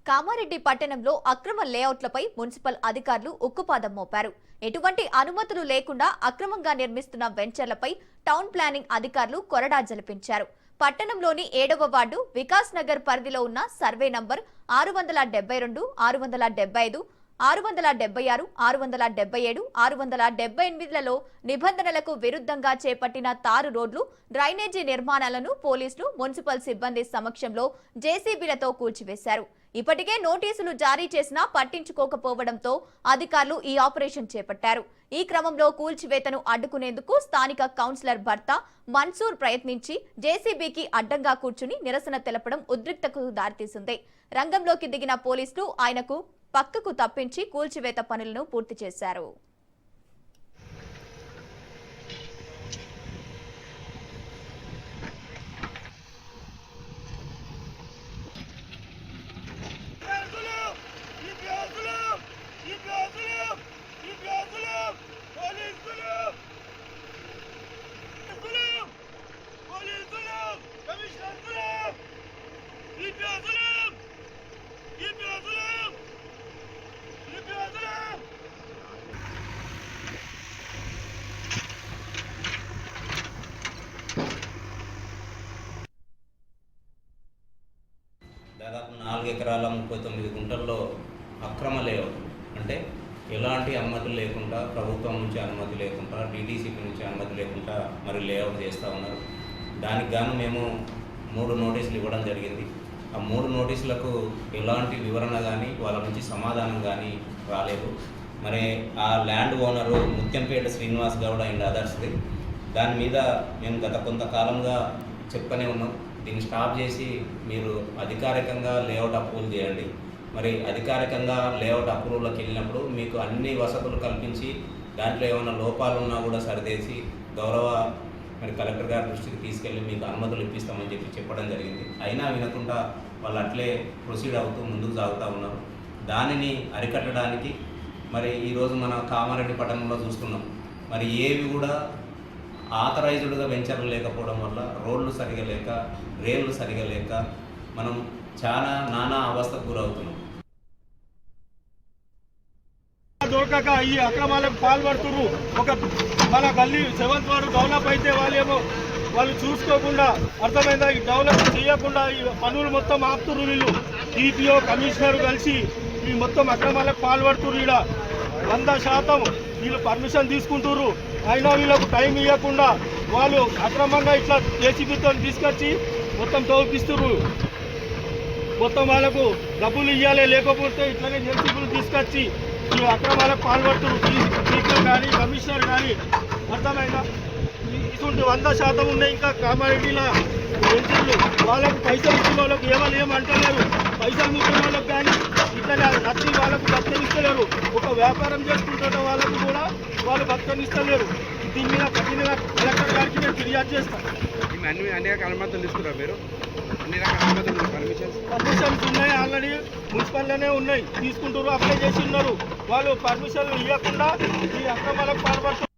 కామారెడ్డి పట్టణంలో అక్రమ లేఅవుట్లపై మున్సిపల్ అధికారులు ఉక్కుపాదం మోపారు. ఎటువంటి అనుమతులు లేకుండా అక్రమంగా నిర్మిస్తున్న వెంచర్లపై టౌన్ ప్లానింగ్ అధికారులు కొరడా జలిపించారు. పట్టణంలోని 7వ వార్డు వికాస్ నగర్ పరిధిలో ఉన్న సర్వే నంబర్ 672, 675, 676, 677, 678లలో నిబంధనలకు విరుద్ధంగా చేపట్టిన తారు రోడ్లు, డ్రైనేజీ నిర్మాణాలను పోలీసులు మున్సిపల్ సిబ్బంది సమక్షంలో జేసీబీలతో కూల్చివేశారు. ఇప్పటికే నోటీసులు జారీ చేసినా పట్టించుకోకపోవడంతో అధికారులు ఈ ఆపరేషన్ చేపట్టారు. ఈ క్రమంలో కూల్చివేతను అడ్డుకునేందుకు స్థానిక కౌన్సిలర్ భర్త మన్సూర్ ప్రయత్నించి జేసీబీకి అడ్డంగా కూర్చుని నిరసన తెలపడం ఉద్రిక్తతకు దారితీసింది. రంగంలోకి దిగిన పోలీసులు ఆయనకు పక్కకు తప్పించి కూల్చివేత పనులను పూర్తి చేశారు. దాదాపు 4 ఎకరాల 39 గుంటల్లో అక్రమ లేఅవుట్, అంటే ఎలాంటి అనుమతులు లేకుండా, ప్రభుత్వం నుంచి అనుమతి లేకుండా, డీటీసీపీ నుంచి అనుమతి లేకుండా మరి లేఅవుట్ చేస్తూ ఉన్నారు. దానికి గాను మేము 3 నోటీసులు ఇవ్వడం జరిగింది. ఆ 3 నోటీసులకు ఎలాంటి వివరణ కానీ, వాళ్ళ నుంచి సమాధానం కానీ రాలేదు. మరి ఆ land owner Muthyampet Srinivas Goud and అదర్స్ది. దాని మీద మేము గత కొంతకాలంగా చెప్పనే ఉన్నాం, దీన్ని స్టాప్ చేసి మీరు అధికారికంగా లేఅవుట్ అప్రూవల్ చేయండి. మరి అధికారికంగా లేఅవుట్ అప్రూవల్కి వెళ్ళినప్పుడు మీకు అన్ని వసతులు కల్పించి దాంట్లో ఏమైనా లోపాలు ఉన్నా కూడా సరిదేసి గౌరవ మరి కలెక్టర్ గారి దృష్టికి తీసుకెళ్ళి మీకు అనుమతులు ఇప్పిస్తామని చెప్పడం జరిగింది. అయినా వినకుండా వాళ్ళు అట్లే ప్రొసీడ్ అవుతూ ముందుకు సాగుతూ ఉన్నారు. దానిని అరికట్టడానికి మరి ఈరోజు మన కామారెడ్డి పట్టణంలో చూస్తున్నాం, మరి ఏవి కూడా ఆథరైజ్డ్గా వెంచర్లు లేకపోవడం వల్ల, రోడ్లు సరిగా లేక, రేళ్ళు సరిగా లేక మనం చాలా నానా అవస్థకు గురవుతున్నాం. దొరకక ఈ అక్రమాలకు పాల్పడుతున్నారు. ఒక మన గల్లీ 7th వార్డు డెవలప్ అయితే వాళ్ళు చూసుకోకుండా, అర్థమైందా, ఈ డెవలప్ చేయకుండా ఈ పనులు మొత్తం ఆపుతున్నారు. వీళ్ళు టీపీఓ కమిషనర్ కలిసి ఈ మొత్తం అక్రమాలకు పాల్పడుతున్నారు. ఇక్కడ 100% వీళ్ళు పర్మిషన్ తీసుకుంటున్నారు. అయినా వీళ్ళకు టైం ఇవ్వకుండా వాళ్ళు అక్రమంగా ఇట్లా జేసీబీతో తీసుకొచ్చి మొత్తం తవ్విస్తున్నారు. మొత్తం వాళ్ళకు డబ్బులు ఇవ్వాలి, లేకపోతే ఇట్లనే జేసీబీలు తీసుకొచ్చి ఈ అక్రమాలకు పాల్పడుతున్నారు. స్పీకర్ కానీ, కమిషనర్ కానీ, అర్థమైనా ఇటువంటి 100% ఉన్నాయి. ఇంకా కామారెడ్డిలో వెంచర్లు వాళ్ళకు పైసలు ఇచ్చిన వాళ్ళకు ఏమంటలేరు. పైసలు ముట్టిన వాళ్ళకు కానీ ఇట్లనే నచ్చి వాళ్ళకు బతకనిస్తలేరు. ఒక వ్యాపారం చేసుకుంటున్న వాళ్ళకు కూడా వాళ్ళు బతకనిస్తలేరు. దీని మీద కఠినంగా కలెక్టర్ గారికి మేము ఫిర్యాదు చేస్తాం. అన్ని రకాల అనుమతులు తీసుకున్నారు మీరు? అన్ని రకాల అనుమతులు పర్మిషన్స్ ఉన్నాయి, ఆల్రెడీ మున్సిపల్లోనే ఉన్నాయి, తీసుకుంటారు, అప్లై చేసి ఉన్నారు. వాళ్ళు పర్మిషన్లు ఇవ్వకుండా ఈ అక్రమాలకు పాల్పడుతున్నారు.